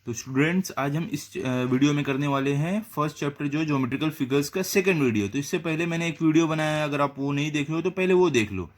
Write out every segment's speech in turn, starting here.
तो स्टूडेंट्स आज हम इस वीडियो में करने वाले हैं फर्स्ट चैप्टर जो ज्योमेट्रिकल फिगर्स का सेकंड वीडियो। तो इससे पहले मैंने एक वीडियो बनाया है, अगर आप वो नहीं देखे हो तो पहले वो देख लो।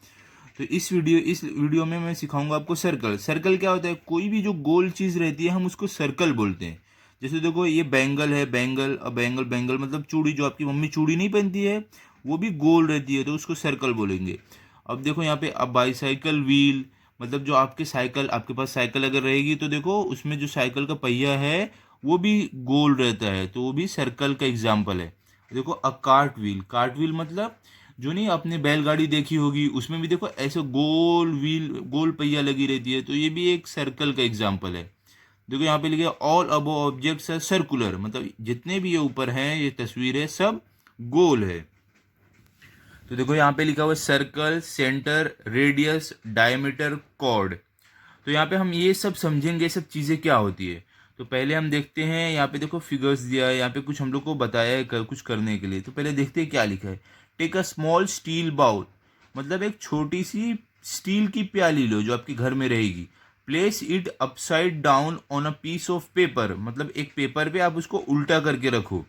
तो इस वीडियो में मैं सिखाऊंगा आपको सर्कल। सर्कल क्या होता है? कोई भी जो गोल चीज़ रहती है हम उसको सर्कल बोलते हैं। जैसे देखो ये बैंगल है, बैंगल, अब बैंगल बैंगल मतलब चूड़ी, जो आपकी मम्मी चूड़ी नहीं पहनती है वो भी गोल रहती है, तो उसको सर्कल बोलेंगे। अब देखो यहाँ पे अब बाईसाइकिल व्हील, मतलब जो आपके साइकिल, आपके पास साइकिल अगर रहेगी तो देखो उसमें जो साइकिल का पहिया है वो भी गोल रहता है, तो वो भी सर्कल का एग्जाम्पल है। देखो a cart wheel, cart wheel मतलब जो नहीं आपने बैलगाड़ी देखी होगी उसमें भी देखो ऐसे गोल व्हील, गोल पहिया लगी रहती है, तो ये भी एक सर्कल का एग्जाम्पल है। देखो यहाँ पे लिखा all above objects are circular, मतलब जितने भी ये ऊपर हैं ये तस्वीर है सब गोल है। तो देखो यहाँ पे लिखा हुआ है circle, centre, radius, diameter, chord. तो यहाँ पे हम ये सब समझेंगे, ये सब चीज़ें क्या होती है। तो पहले हम देखते हैं, यहाँ पे देखो फिगर्स दिया है, यहाँ पे कुछ हम लोग को बताया है कुछ करने के लिए। तो पहले देखते हैं क्या लिखा है। Take a small steel bowl, मतलब एक छोटी सी स्टील की प्याली लो जो आपके घर में रहेगी। Place it upside down on a piece of paper, मतलब एक पेपर पे आप उसको उल्टा करके रखो।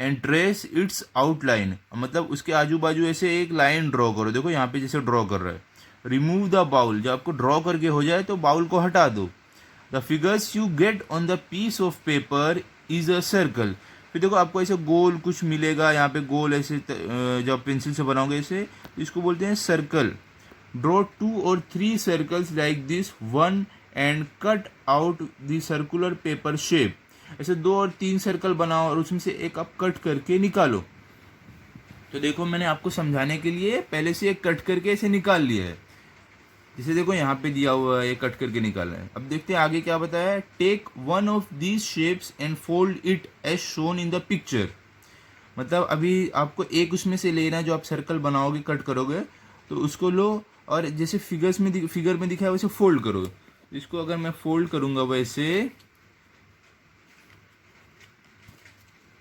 एंड ट्रेस इट्स आउटलाइन, मतलब उसके आजू बाजू ऐसे एक लाइन ड्रॉ करो। देखो यहाँ पे जैसे ड्रॉ कर रहा है। रिमूव द बाउल, जब आपको ड्रॉ करके हो जाए तो बाउल को हटा दो। The figures you get on the piece of paper is a circle. फिर देखो आपको ऐसे गोल कुछ मिलेगा, यहाँ पे गोल ऐसे जब पेंसिल से बनाओगे ऐसे, इसको बोलते हैं circle. Draw 2 or 3 circles like this one and cut out the circular paper shape. ऐसे 2 और 3 सर्कल बनाओ और उसमें से एक आप कट करके निकालो। तो देखो मैंने आपको समझाने के लिए पहले से एक कट करके ऐसे निकाल लिया है। जैसे देखो यहाँ पे दिया हुआ है, ये कट करके निकालना है। अब देखते हैं आगे क्या बताया है। Take one of these shapes and fold it as shown in the picture, मतलब अभी आपको एक उसमें से लेना है जो आप सर्कल बनाओगे, कट करोगे, तो उसको लो और जैसे फिगर में दिखा है वैसे फोल्ड करो। इसको अगर मैं फोल्ड करूंगा वैसे,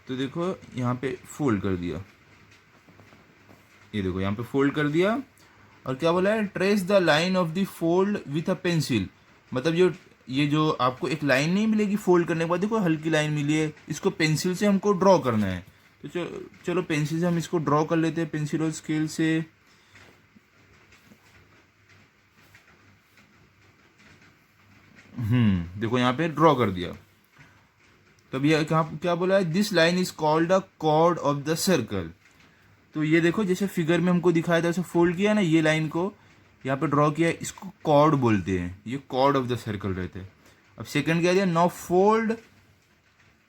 तो देखो यहाँ पे फोल्ड कर दिया, ये देखो यहाँ पे फोल्ड कर दिया। और क्या बोला है, trace the line of the fold with a pencil, मतलब ये जो आपको एक लाइन नहीं मिलेगी फोल्ड करने के बाद, देखो हल्की लाइन मिली है, इसको पेंसिल से हमको ड्रॉ करना है। तो चलो पेंसिल से हम इसको ड्रॉ कर लेते हैं, पेंसिल और स्केल से। देखो यहाँ पे ड्रॉ कर दिया। तब ये क्या बोला है, this line is called a cord of the circle. तो ये देखो जैसे फिगर में हमको दिखाया था, ऐसे फोल्ड किया ना, ये लाइन को यहाँ पे ड्रॉ किया, इसको कॉर्ड बोलते हैं, ये कॉर्ड ऑफ द सर्कल रहते हैं। अब सेकंड क्या दिया, now fold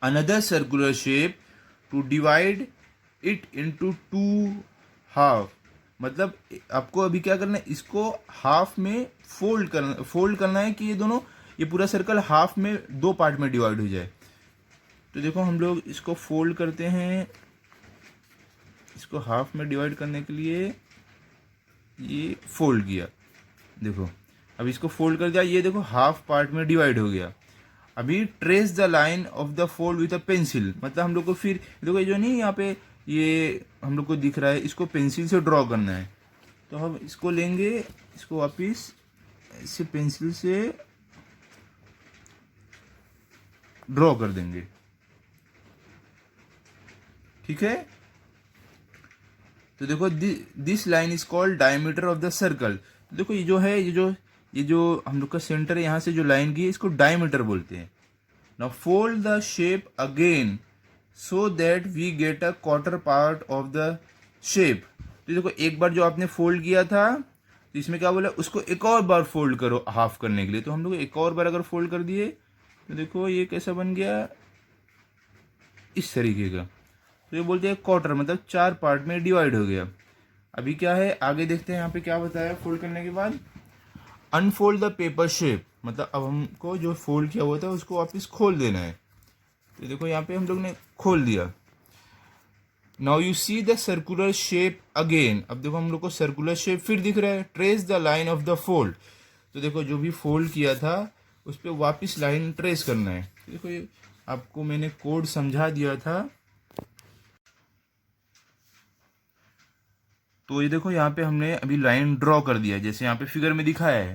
another circular shape to divide it into 2 half, मतलब आपको अभी क्या करना है, इसको हाफ में फोल्ड करना है कि ये दोनों, ये पूरा सर्कल हाफ में 2 पार्ट में डिवाइड हो जाए। तो देखो हम लोग इसको फोल्ड करते हैं, इसको हाफ में डिवाइड करने के लिए ये फोल्ड किया, देखो अब इसको फोल्ड कर दिया, ये देखो हाफ पार्ट में डिवाइड हो गया। अभी trace the line of the fold with a pencil, मतलब हम लोग को फिर देखो ये जो नहीं यहाँ पे ये हम लोग को दिख रहा है, इसको पेंसिल से ड्रॉ करना है। तो हम इसको लेंगे, इसको वापिस ऐसे पेंसिल से ड्रॉ कर देंगे, ठीक है। तो देखो this line is called diameter of the circle. देखो ये जो है, ये जो हम लोग का सेंटर है, यहाँ से जो लाइन की है इसको डायमीटर बोलते हैं। Now fold the shape again so that we get a quarter part of the shape. तो देखो एक बार जो आपने फोल्ड किया था, तो इसमें क्या बोला, उसको एक और बार फोल्ड करो हाफ करने के लिए। तो हम लोग एक और बार अगर फोल्ड कर दिए तो देखो ये कैसा बन गया, इस तरीके का। तो ये बोलते हैं क्वार्टर, मतलब 4 पार्ट में डिवाइड हो गया। अभी क्या है आगे देखते हैं, यहाँ पे क्या बताया फोल्ड करने के बाद। अनफोल्ड द पेपर शेप, मतलब अब हमको जो फोल्ड किया हुआ था उसको वापस खोल देना है। तो देखो यहाँ पे हम लोग ने खोल दिया। Now you see the circular shape again, अब देखो हम लोग को सर्कुलर शेप फिर दिख रहा है। Trace the line of the fold, तो देखो जो भी फोल्ड किया था उस पर वापिस लाइन ट्रेस करना है। तो देखो ये आपको मैंने कोड समझा दिया था। तो ये देखो यहाँ पे हमने अभी लाइन ड्रॉ कर दिया जैसे यहाँ पे फिगर में दिखाया है।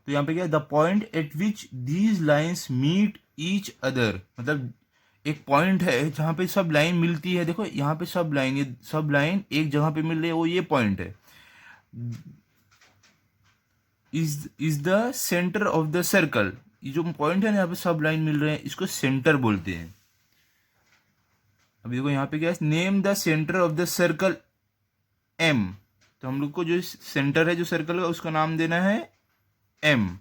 तो यहाँ पे क्या है, the point at which these lines meet each other, मतलब एक पॉइंट है जहाँ पे सब लाइन मिलती है। देखो यहाँ पे सब लाइन, ये सब लाइन एक जगह पे मिल रही है, वो ये पॉइंट है। Is the centre of the circle, ये जो पॉइंट है ना, यहाँ पे सब लाइन मिल रहे हैं, इसको सेंटर बोलते हैं। अभी देखो यहाँ पे क्या है, name the centre of the circle M. तो हम लोग को जो सेंटर है जो सर्कल का, उसका नाम देना है M.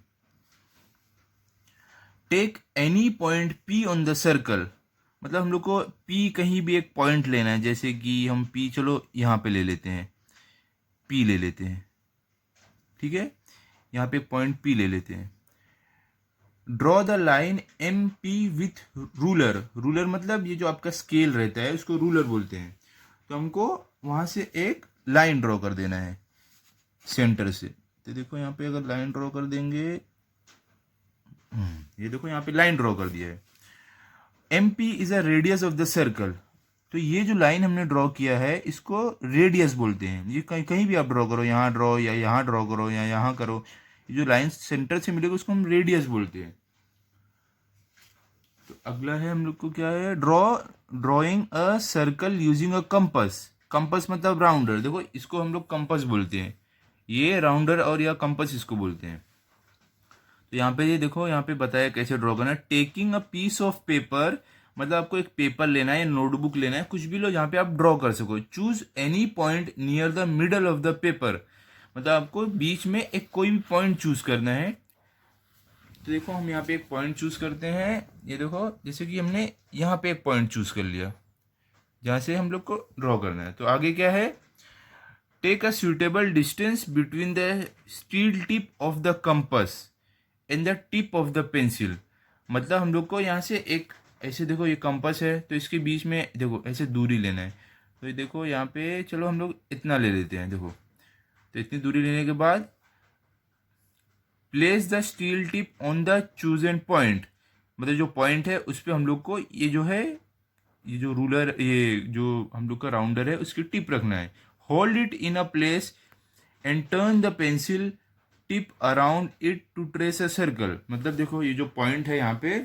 Take any point P on the circle, मतलब हम लोग को पी कहीं भी एक पॉइंट लेना है। जैसे कि हम पी, चलो यहाँ पे ले लेते हैं, पी ले लेते हैं, ठीक है, यहाँ पे एक पॉइंट पी ले लेते हैं। Draw the line M P with ruler, ruler मतलब ये जो आपका स्केल रहता है उसको रूलर बोलते हैं। तो हमको वहां से एक लाइन ड्रॉ कर देना है सेंटर से। तो देखो यहाँ पे अगर लाइन ड्रॉ कर देंगे, ये देखो यहाँ पे लाइन ड्रॉ कर दिया है। M P is a radius of the circle, तो ये जो लाइन हमने ड्रॉ किया है इसको रेडियस बोलते हैं। ये कहीं कहीं भी आप ड्रॉ करो, यहाँ ड्रॉ या यहाँ ड्रॉ करो या यहाँ करो, ये जो लाइन सेंटर से मिलेगी उसको हम रेडियस बोलते हैं। तो अगला है हम लोग को क्या है, drawing a circle using a compass. Compass मतलब राउंडर, देखो इसको हम लोग कंपस बोलते हैं, ये राउंडर और या कंपस इसको बोलते हैं। तो यहाँ पे ये देखो, यहाँ पे बताया कैसे ड्रॉ करना है। Taking a piece of paper, मतलब आपको एक पेपर लेना है, नोटबुक लेना है, कुछ भी लो जहाँ पे आप ड्रॉ कर सको। Choose any point near the middle of the paper, मतलब आपको बीच में एक कोई भी पॉइंट चूज करना है। तो देखो हम यहाँ पे एक पॉइंट चूज करते हैं, ये देखो जैसे कि हमने यहाँ पे एक पॉइंट चूज कर लिया जहाँ से हम लोग को ड्रॉ करना है। तो आगे क्या है, take a suitable distance between the steel tip of the compass and the tip of the pencil, मतलब हम लोग को यहाँ से एक ऐसे, देखो ये कंपास है तो इसके बीच में देखो ऐसे दूरी लेना है। तो ये देखो यहाँ पे, चलो हम लोग इतना ले लेते हैं, देखो तो इतनी दूरी लेने के बाद place the steel tip on the chosen point, मतलब जो पॉइंट है उस पर हम लोग को ये जो है, ये जो रूलर, ये जो हम लोग का राउंडर है उसकी टिप रखना है। Hold it in a place and turn the pencil tip around it to trace a circle, मतलब देखो ये जो पॉइंट है यहाँ पे,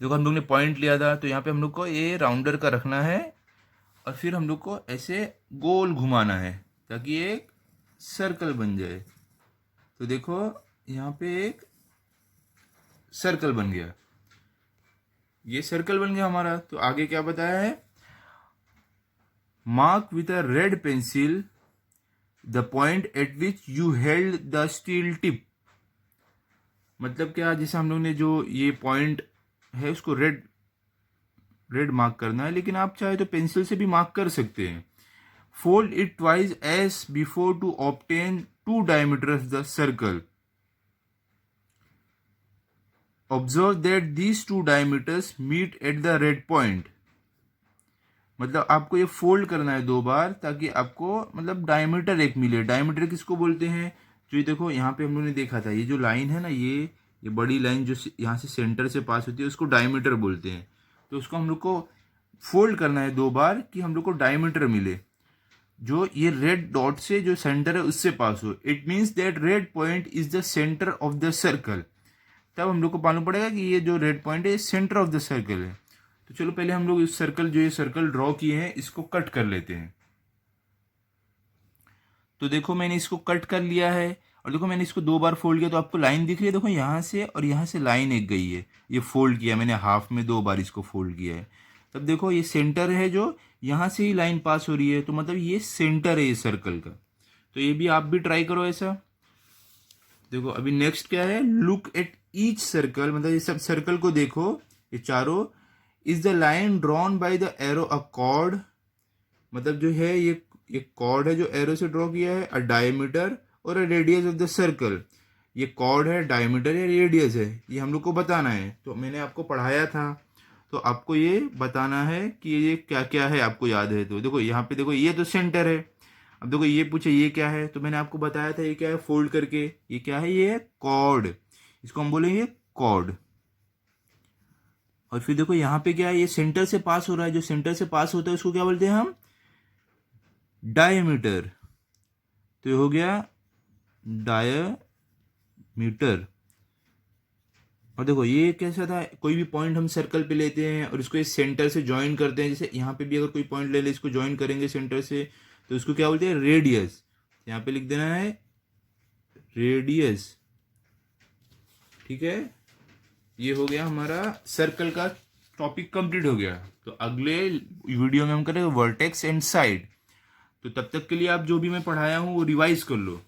देखो हम लोग ने पॉइंट लिया था, तो यहाँ पे हम लोग को ये राउंडर का रखना है और फिर हम लोग को ऐसे गोल घुमाना है ताकि एक सर्कल बन जाए। तो देखो यहाँ पे एक सर्कल बन गया, ये सर्कल बन गया हमारा। तो आगे क्या बताया है, mark with a red pencil the point at which you held the steel tip, मतलब क्या, जैसे हम लोग ने जो ये पॉइंट है उसको रेड रेड मार्क करना है, लेकिन आप चाहे तो पेंसिल से भी मार्क कर सकते हैं। Fold it twice as before to obtain two diameter of the circle, observe that these two diameters meet at the red point, मतलब आपको ये फोल्ड करना है 2 बार ताकि आपको मतलब डायमीटर एक मिले। डायमीटर किसको बोलते हैं, जो ये देखो यहाँ पे हम लोगों ने देखा था, ये जो लाइन है ना, ये बड़ी लाइन जो यहाँ से सेंटर से पास होती है उसको डायमीटर बोलते हैं। तो उसको हम लोग को फोल्ड करना है 2 बार कि हम लोग को डायमीटर मिले, जो ये रेड डॉट से जो सेंटर है उससे पास हो। It means that red point is the centre of the circle, तब हम लोग को मालूम पड़ेगा कि ये जो रेड पॉइंट है सेंटर ऑफ द सर्कल है। तो चलो पहले हम लोग इस सर्कल, जो ये सर्कल ड्रॉ किए हैं इसको कट कर लेते हैं। तो देखो मैंने इसको कट कर लिया है और देखो मैंने इसको 2 बार फोल्ड किया, तो आपको लाइन दिख रही है, देखो यहाँ से और यहाँ से लाइन एक गई है, ये फोल्ड किया मैंने हाफ में, 2 बार इसको फोल्ड किया है। तब देखो ये सेंटर है, जो यहाँ से ही लाइन पास हो रही है, तो मतलब ये सेंटर है ये सर्कल का। तो ये भी आप भी ट्राई करो ऐसा। देखो अभी नेक्स्ट क्या है, लुक एट ईच सर्कल, मतलब ये सब सर्कल को देखो, ये चारों। Is the line drawn by the arrow a cord, मतलब जो है ये एक कॉर्ड है जो एरो से ड्रॉ किया है, अ डायमीटर और अ रेडियस ऑफ द सर्कल, ये कॉर्ड है, डायमीटर है, रेडियस है, ये हम लोग को बताना है। तो मैंने आपको पढ़ाया था, तो आपको ये बताना है कि ये क्या क्या है, आपको याद है तो देखो यहाँ पे देखो ये तो सेंटर है। अब देखो ये पूछे ये क्या है, तो मैंने आपको बताया था ये क्या है, फोल्ड करके, ये क्या है, ये है कॉर्ड, इसको हम बोलेंगे कॉर्ड। और फिर देखो यहाँ पे क्या है, ये सेंटर से पास हो रहा है, जो सेंटर से पास होता है उसको क्या बोलते हैं हम, डायमीटर। तो ये हो गया डायमीटर। और देखो ये कैसा था, कोई भी पॉइंट हम सर्कल पे लेते हैं और इसको इस सेंटर से ज्वाइन करते हैं। जैसे यहाँ पे भी अगर कोई पॉइंट ले ले, इसको ज्वाइन करेंगे सेंटर से, तो इसको क्या बोलते हैं, रेडियस। यहाँ पे लिख देना है रेडियस। ठीक है, ये हो गया हमारा सर्कल का टॉपिक कंप्लीट हो गया। तो अगले वीडियो में हम करेंगे वर्टेक्स एंड साइड। तो तब तक के लिए आप जो भी मैं पढ़ाया हूँ वो रिवाइज कर लो।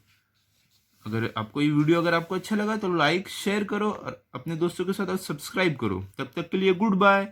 अगर आपको ये वीडियो अगर आपको अच्छा लगा तो लाइक शेयर करो और अपने दोस्तों के साथ सब्सक्राइब करो। तब तक के लिए गुड बाय।